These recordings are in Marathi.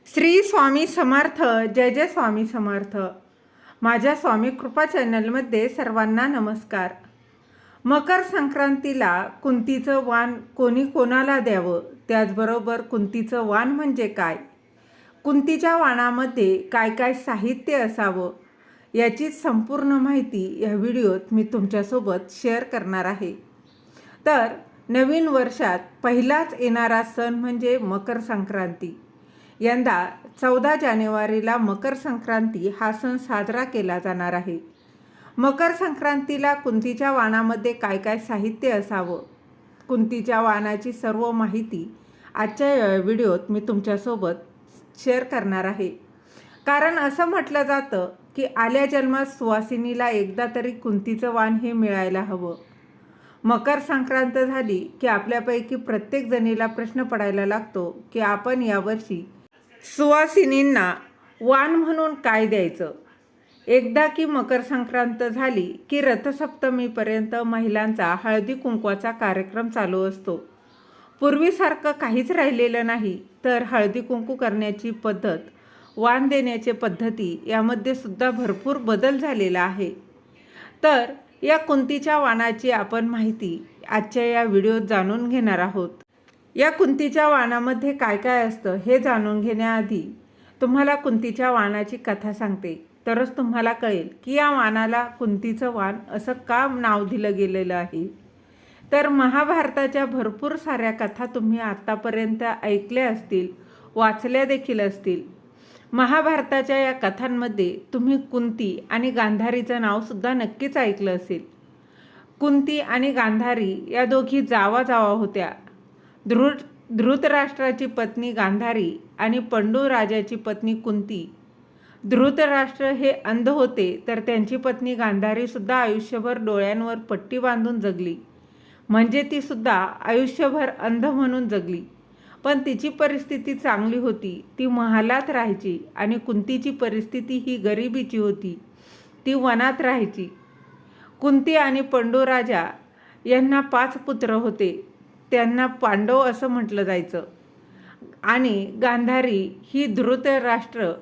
श्री स्वामी समर्थ. जय जय स्वामी समर्थ. माझ्या स्वामी कृपा चॅनलमध्ये सर्वांना नमस्कार. मकर संक्रांतीला कुंतीचं वाण कोणी कोणाला द्यावं, त्याचबरोबर कुंतीचं वाण म्हणजे काय, कुंतीच्या वाणामध्ये काय काय साहित्य असावं, याची संपूर्ण माहिती या व्हिडिओत मी तुमच्यासोबत शेअर करणार आहे. तर नवीन वर्षात पहिलाच येणारा सण म्हणजे मकर संक्रांती. यंदा 14 जानेवारीला मकर संक्रांती हा सण साजरा केला जाणार आहे. मकर संक्रांतीला कुंतीच्या वाणामध्ये काय काय साहित्य असावं, कुंतीच्या वाणाची सर्व माहिती आजच्या व्हिडिओत मी तुमच्यासोबत शेअर करणार आहे. कारण असं म्हटलं जातं की आल्या जन्मात सुवासिनीला एकदा तरी कुंतीचं वाण हे मिळायला हवं. मकर संक्रांत झाली की आपल्यापैकी प्रत्येक जणीला प्रश्न पडायला लागतो की आपण यावर्षी सुवासिनींना वाण म्हणून काय द्यायचं. एकदा की मकर संक्रांत झाली की रथसप्तमीपर्यंत महिलांचा हळदी कुंकवाचा कार्यक्रम चालू असतो. पूर्वीसारखं काहीच राहिलेलं नाही. तर हळदी कुंकू करण्याची पद्धत, वाण देण्याचे पद्धती यामध्ये सुद्धा भरपूर बदल झालेला आहे. तर या कुंतीच्या वाणाची आपण माहिती आजच्या या व्हिडिओत जाणून घेणार आहोत. या कुंतीच्या वाणामध्ये काय काय असतं हे जाणून घेण्याआधी तुम्हाला कुंतीच्या वाणाची कथा सांगते, तरच तुम्हाला कळेल की या वाणाला कुंतीचं वाण असं का नाव दिलं गेलेलं आहे. तर महाभारताच्या भरपूर साऱ्या कथा तुम्ही आत्तापर्यंत ऐकल्या असतील, वाचल्या देखील असतील. महाभारताच्या या कथांमध्ये तुम्ही कुंती आणि गांधारीचं नावसुद्धा नक्कीच ऐकलं असेल. कुंती आणि गांधारी या दोघी जावा होत्या. धृतराष्ट्राची पत्नी गांधारी आणि पंडू राजाची पत्नी कुंती. धृतराष्ट्र हे अंध होते, तर त्यांची पत्नी गांधारीसुद्धा आयुष्यभर डोळ्यांवर पट्टी बांधून जगली. म्हणजे ती सुद्धा आयुष्यभर अंध म्हणून जगली. पण तिची परिस्थिती चांगली होती, ती महालात राहायची. आणि कुंतीची परिस्थिती ही गरिबीची होती, ती वनात राहायची. कुंती आणि पंडू राजा यांना 5 पुत्र होते, त्यांना पांडव असं म्हटलं जायचं. आणि गांधारी ही धृतराष्ट्र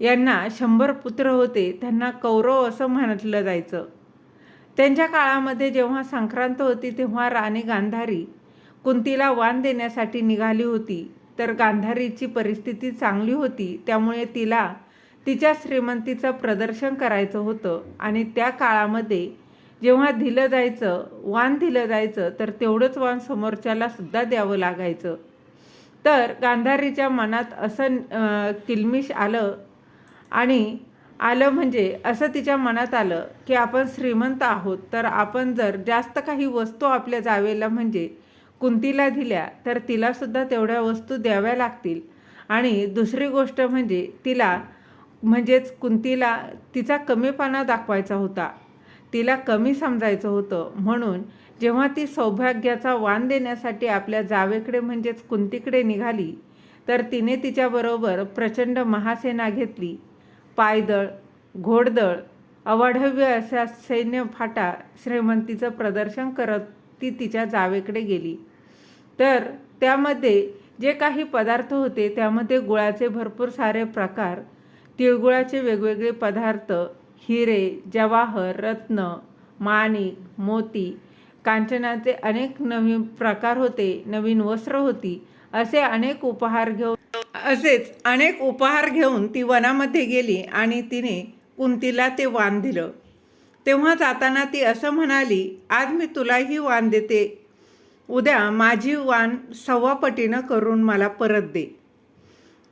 यांना 100 पुत्र होते, त्यांना कौरव असं म्हटलं जायचं. त्यांच्या काळामध्ये जेव्हा संक्रांत होती तेव्हा राणी गांधारी कुंतीला वाण देण्यासाठी निघाली होती. तर गांधारीची परिस्थिती चांगली होती, त्यामुळे तिला तिच्या श्रीमंतीचं प्रदर्शन करायचं होतं. आणि त्या काळामध्ये जेव्हा दिलं जायचं, वाण दिलं जायचं, तर तेवढंच वाण समोरच्याला सुद्धा द्यावं लागायचं. तर गांधारीच्या मनात असं किलमिश आलं म्हणजे असं तिच्या मनात आलं की आपण श्रीमंत आहोत, तर आपण जर जास्त काही वस्तू आपल्या जावेला म्हणजे कुंतीला दिल्या तर तिलासुद्धा तेवढ्या वस्तू द्याव्या लागतील. आणि दुसरी गोष्ट म्हणजे तिला म्हणजेच कुंतीला तिचा कमीपणा दाखवायचा होता, तिला कमी समजायचं होतं. म्हणून जेव्हा ती सौभाग्याचा वाण देण्यासाठी आपल्या जावेकडे म्हणजेच कुंतीकडे निघाली, तर तिने तिच्याबरोबर प्रचंड महासेना घेतली. पायदळ, घोडदळ, अवाढव्य अशा सैन्य फाटा श्रीमंतीचं प्रदर्शन करत ती तिच्या जावेकडे गेली. तर त्यामध्ये जे काही पदार्थ होते त्यामध्ये गुळाचे भरपूर सारे प्रकार, तिळगुळाचे वेगवेगळे पदार्थ, हिरे, जवाहर, रत्न, माणिक, मोती, कांचनाचे अनेक नवीन प्रकार होते, नवीन वस्त्र होती. अनेक उपहार घेऊन ती वनामध्ये गेली आणि तिने कुंतीला ते वाण दिलं. तेव्हा जाताना ती असं म्हणाली, आज मी तुलाही वाण देते, उद्या माझी वाण 1.25 पटीनं करून मला परत दे.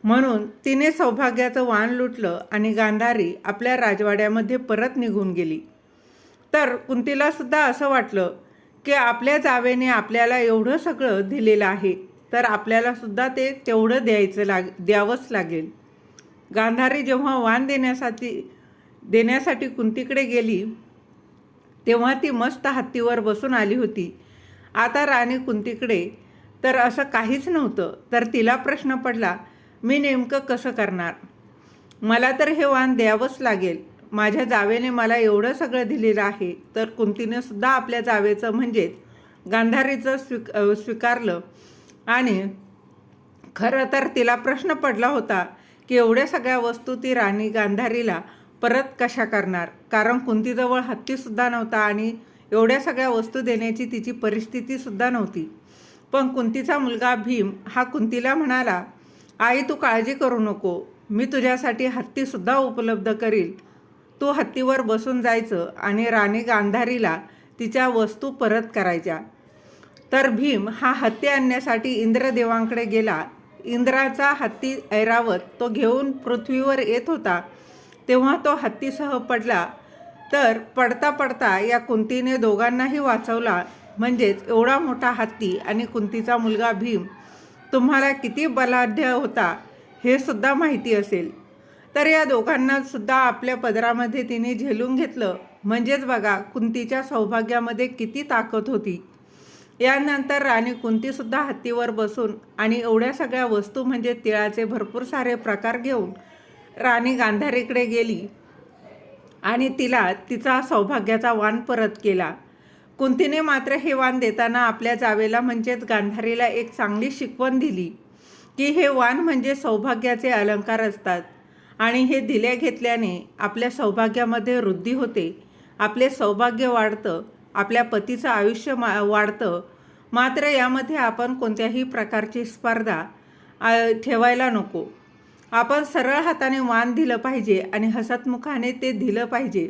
म्हणून तिने सौभाग्याचं वाण लुटलं आणि गांधारी आपल्या राजवाड्यामध्ये परत निघून गेली. तर कुंतीला सुद्धा असं वाटलं की आपल्या जावेने आपल्याला एवढं सगळं दिलेलं आहे, तर आपल्याला सुद्धा ते तेवढं द्यावंच लागेल. गांधारी जेव्हा वाण देण्यासाठी कुंतीकडे गेली तेव्हा ती मस्त हत्तीवर बसून आली होती. आता राणी कुंतीकडे तर असं काहीच नव्हतं. तर तिला प्रश्न पडला, मी नेमकं कसं करणार, मला तर हे वाण द्यावंच लागेल. माझ्या जावेने मला एवढं सगळं दिलेलं आहे. तर कुंतीने सुद्धा आपल्या जावेचं म्हणजेच गांधारीचं स्वीकारलं. आणि खरं तर तिला प्रश्न पडला होता की एवढ्या सगळ्या वस्तू ती राणी गांधारीला परत कशा करणार, कारण कुंतीजवळ हत्तीसुद्धा नव्हता आणि एवढ्या सगळ्या वस्तू देण्याची तिची परिस्थितीसुद्धा नव्हती. पण कुंतीचा मुलगा भीम हा कुंतीला म्हणाला, आई तू काळजी करू नको, मी तुझ्यासाठी हत्तीसुद्धा उपलब्ध करील. तू हत्तीवर बसून जायचं आणि राणी गांधारीला तिच्या वस्तू परत करायच्या. तर भीम हा हत्ती आणण्यासाठी इंद्रदेवांकडे गेला. इंद्राचा हत्ती ऐरावत तो घेऊन पृथ्वीवर येत होता. तेव्हा तो हत्तीसह पडला. तर पडता पडता या कुंतीने दोघांनाही वाचवला. म्हणजेच एवढा मोठा हत्ती आणि कुंतीचा मुलगा भीम तुम्हाला किती बलाढ्य होता हे सुद्धा माहिती असेल. तर या दोघांना सुद्धा आपल्या पदरामध्ये तिने झेलून घेतलं. म्हणजेच बघा कुंतीच्या सौभाग्यामध्ये किती ताकद होती. यानंतर राणी कुंतीसुद्धा हत्तीवर बसून आणि एवढ्या सगळ्या वस्तू म्हणजे तिळाचे भरपूर सारे प्रकार घेऊन राणी गांधारीकडे गेली आणि तिला तिचा सौभाग्याचा वाण परत केला. कुंतीने मात्र हे वाण देताना आपल्या जावेला म्हणजेच गांधारीला एक चांगली शिकवण दिली की हे वाण म्हणजे सौभाग्याचे अलंकार असतात आणि हे दिल्या घेतल्याने आपल्या सौभाग्यामध्ये वृद्धी होते, आपले सौभाग्य वाढतं, आपल्या पतीचं आयुष्य वाढतं. मात्र यामध्ये आपण कोणत्याही प्रकारची स्पर्धा ठेवायला नको. आपण सरळ हाताने वाण दिलं पाहिजे आणि हसतमुखाने ते दिलं पाहिजे.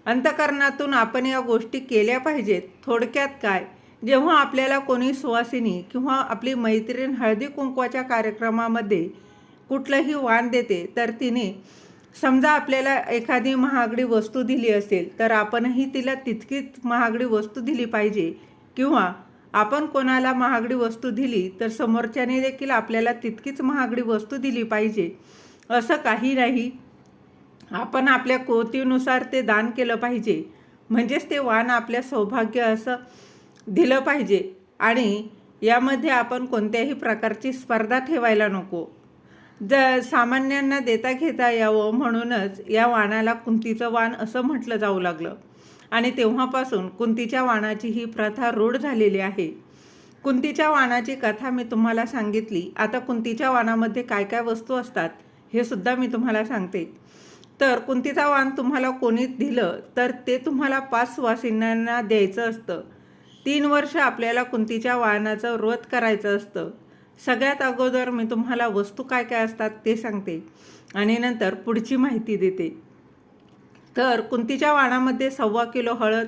अंतःकरणातून आपण या गोष्टी केल्या पाहिजेत. थोडक्यात काय, जेव्हा आपल्याला कोणी सुवासिनी किंवा आपली मैत्रीण हळदी कुंकवाच्या कार्यक्रमामध्ये कुठलंही वाण देते तर तिने समजा आपल्याला एखादी महागडी वस्तू दिली असेल तर आपणही तिला तितकीच महागडी वस्तू दिली पाहिजे, किंवा आपण कोणाला महागडी वस्तू दिली तर समोरच्याने देखील आपल्याला तितकीच महागडी वस्तू दिली पाहिजे. असं काही नाही. आपण आपल्या कोतीनुसार ते दान केलं पाहिजे. म्हणजेच ते वाण आपल्या सौभाग्य असं दिलं पाहिजे आणि यामध्ये आपण कोणत्याही प्रकारची स्पर्धा ठेवायला नको. सामान्यांना देता घेता यावं म्हणूनच या वाणाला कुंतीचं वाण असं म्हटलं जाऊ लागलं आणि तेव्हापासून कुंतीच्या वाणाची ही प्रथा रूढ झालेली आहे. कुंतीच्या वाणाची कथा मी तुम्हाला सांगितली. आता कुंतीच्या वाणामध्ये काय काय वस्तू असतात हे सुद्धा मी तुम्हाला सांगते. तर कुंतीचा वाण तुम्हाला कोणी दिलं तर ते तुम्हाला 5 सुवासिनींना द्यायचं असतं. 3 वर्ष आपल्याला कुंतीच्या वाणाचं व्रत करायचं असतं. सगळ्यात अगोदर मी तुम्हाला वस्तू काय काय असतात ते सांगते आणि नंतर पुढची माहिती देते. तर कुंतीच्या वाणामध्ये 1.25 किलो हळद,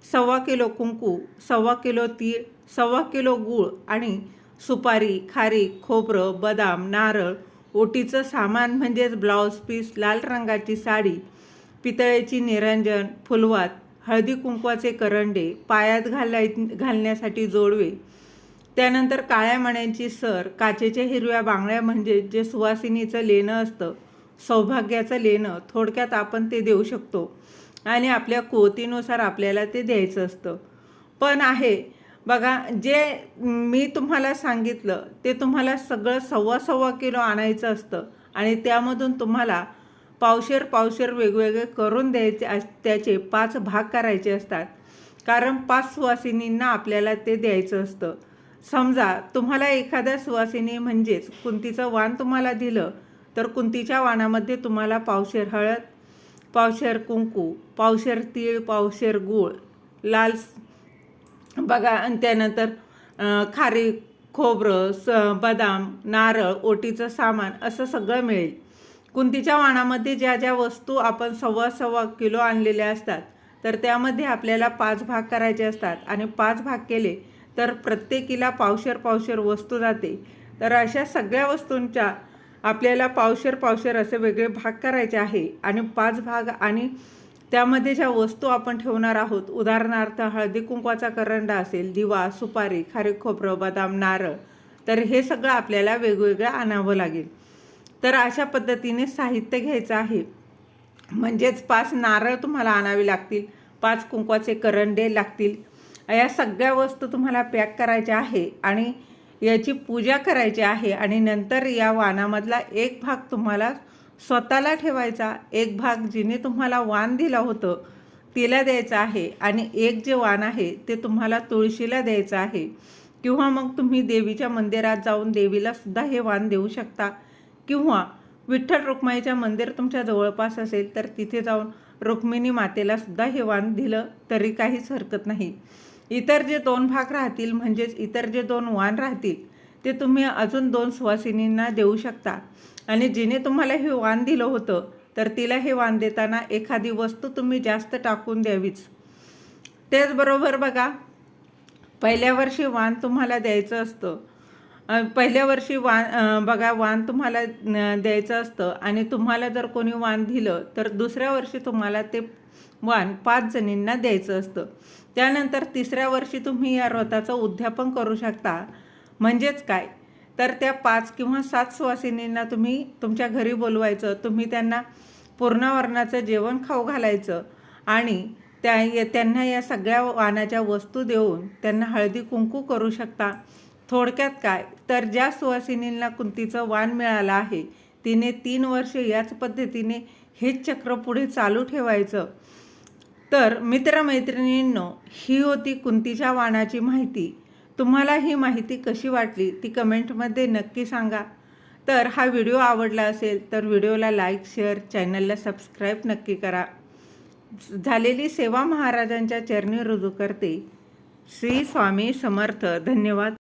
1.25 किलो कुंकू, 1.25 किलो तीळ, 1.25 किलो गूळ आणि सुपारी, खारीक, खोबरं, बदाम, नारळ, ओटीचं सामान म्हणजेच ब्लाऊज पीस, लाल रंगाची साडी, पितळेची निरंजन, फुलवात, हळदी कुंकवाचे करंडे, पायात घालण्यासाठी जोडवे, त्यानंतर काळ्या मण्यांची सर, काचेच्या हिरव्या बांगड्या म्हणजे जे सुवासिनीचं लेणं असतं, सौभाग्याचं लेणं थोडक्यात आपण ते देऊ शकतो आणि आपल्या कुवतीनुसार आपल्याला ते द्यायचं असतं. पण आहे बघा, जे मी तुम्हाला सांगितलं ते तुम्हाला सगळं 1.25 किलो आणायचं असतं आणि त्यामधून तुम्हाला पावशेर वेगवेगळे करून द्यायचे, त्याचे 5 भाग करायचे असतात. कारण 5 सुवासिनींना आपल्याला ते द्यायचं असतं. समजा तुम्हाला एखाद्या सुवासिनी म्हणजेच कुंतीचं वाण तुम्हाला दिलं तर कुंतीच्या वाणामध्ये तुम्हाला पावशेर हळद, पावशेर कुंकू, पावशेर तीळ, पावशेर गूळ, लाल बघा आणि त्यानंतर खारीक, खोबरं, बदाम, नारळ, ओटीचं सामान असं सगळं मिळेल. कुंतीच्या वाणामध्ये ज्या ज्या वस्तू आपण 1.25 किलो आणलेल्या असतात तर त्यामध्ये आपल्याला 5 भाग करायचे असतात आणि 5 भाग केले तर प्रत्येकीला पावशेर वस्तू जाते. तर अशा सगळ्या वस्तूंच्या आपल्याला पावशेर असे वेगळे भाग करायचे आहे आणि 5 भाग आणि त्यामध्ये ज्या वस्तू आपण ठेवणार आहोत, उदाहरणार्थ हळदी कुंकवाचा करंडा असेल, दिवा, सुपारी, खारीक, खोबरं, बदाम, नारळ, तर हे सगळं आपल्याला वेगवेगळं आणावं लागेल. तर अशा पद्धतीने साहित्य घ्यायचं आहे. म्हणजेच 5 नारळ तुम्हाला आणावे लागतील, 5 कुंकवाचे करंडे लागतील. या सगळ्या वस्तू तुम्हाला पॅक करायच्या आहे आणि याची पूजा करायची आहे आणि नंतर या वाणामधला एक भाग तुम्हाला स्वतःला ठेवायचा, एक भाग जिने तुम्हाला वाण दिलं होतं तिला द्यायचं आहे आणि एक जे वाण आहे ते तुम्हाला तुळशीला द्यायचं आहे, किंवा मग तुम्ही देवीच्या मंदिरात जाऊन देवीला सुद्धा हे वाण देऊ शकता, किंवा विठ्ठल रुक्माईच्या मंदिर तुमच्या जवळपास असेल तर तिथे जाऊन रुक्मिणी मातेला सुद्धा हे वाण दिलं तरी काहीच हरकत नाही. इतर जे 2 भाग राहतील म्हणजेच इतर जे 2 वाण राहतील ते तुम्ही अजून 2 सुवासिनींना देऊ शकता. आणि जिने तुम्हाला हे वाण दिलं होतं तर तिला हे वाण देताना एखादी वस्तू तुम्ही जास्त टाकून द्यावीच. त्याचबरोबर बघा, पहिल्या वर्षी वाण तुम्हाला द्यायचं असतं. पहिल्या वर्षी वाण तुम्हाला द्यायचं असतं आणि तुम्हाला जर कोणी वाण दिलं तर दुसऱ्या वर्षी तुम्हाला ते वाण 5 जणींना द्यायचं असतं. त्यानंतर तिसऱ्या वर्षी तुम्ही या व्रताचं उद्यापन करू शकता. म्हणजेच काय तर त्या 5 किंवा 7 सुवासिनींना तुम्ही तुमच्या घरी बोलवायचं. तुम्ही त्यांना पूर्णावरणाचं जेवण खाऊ घालायचं आणि त्यांना या सगळ्या वाणाच्या वस्तू देऊन त्यांना हळदी कुंकू करू शकता. थोडक्यात काय तर ज्या सुवासिनींना कुंतीचं वाण मिळालं आहे तिने 3 वर्षे याच पद्धतीने हेच चक्र पुढे चालू ठेवायचं. तर मित्रमैत्रिणींनो, ही होती कुंतीच्या वाणाची माहिती. तुम्हाला ही माहिती कशी वाटली ती कमेंटमध्ये नक्की सांगा. तर हा व्हिडिओ आवडला असेल तर व्हिडिओला लाईक, शेअर, चॅनलला सबस्क्राईब नक्की करा. झालेली सेवा महाराजांच्या चरणी रुजू करते. श्री स्वामी समर्थ. धन्यवाद.